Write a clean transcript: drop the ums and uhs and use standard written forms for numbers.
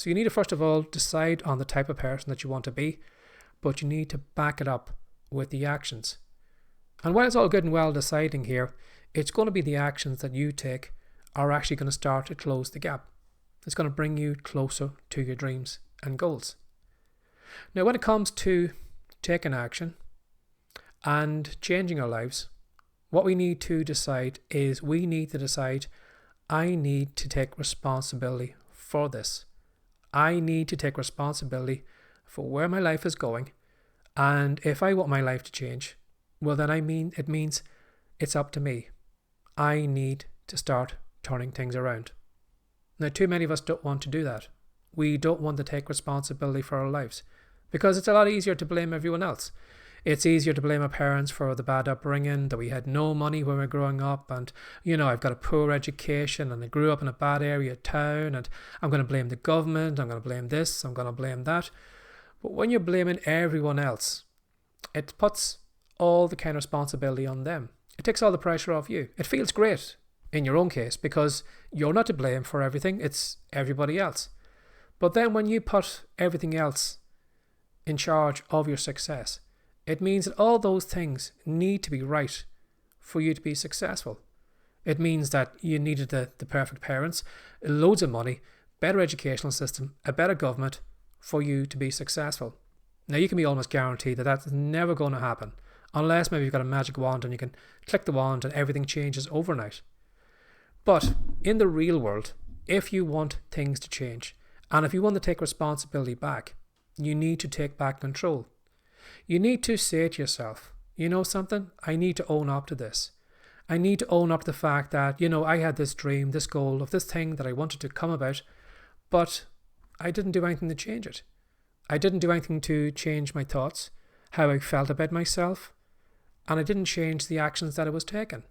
So you need to first of all decide on the type of person that you want to be, but you need to back it up with the actions. And while it's all good and well deciding here, it's going to be the actions that you take are actually going to start to close the gap. It's going to bring you closer to your dreams and goals. Now, when it comes to taking action and changing our lives, what we need to decide is I need to take responsibility for this. I need to take responsibility for where my life is going. And if I want my life to change, well, then it means it's up to me. I need to start turning things around. Now, too many of us don't want to do that. We don't want to take responsibility for our lives because it's a lot easier to blame everyone else. It's easier to blame our parents for the bad upbringing, that we had no money when we were growing up, and, I've got a poor education and I grew up in a bad area of town, and I'm going to blame the government, I'm going to blame this, I'm going to blame that. But when you're blaming everyone else, it puts all the kind of responsibility on them. It takes all the pressure off you. It feels great in your own case because you're not to blame for everything, it's everybody else. But then when you put everything else in charge of your success, it means that all those things need to be right for you to be successful. It means that you needed the perfect parents, loads of money, better educational system, a better government for you to be successful. Now, you can be almost guaranteed that that's never going to happen unless maybe you've got a magic wand and you can click the wand and everything changes overnight. But in the real world, if you want things to change and if you want to take responsibility back, you need to take back control. You need to say to yourself, you know something? I need to own up to this. I need to own up to the fact that, I had this dream, this goal of this thing that I wanted to come about, but I didn't do anything to change it. I didn't do anything to change my thoughts, how I felt about myself, and I didn't change the actions that I was taking.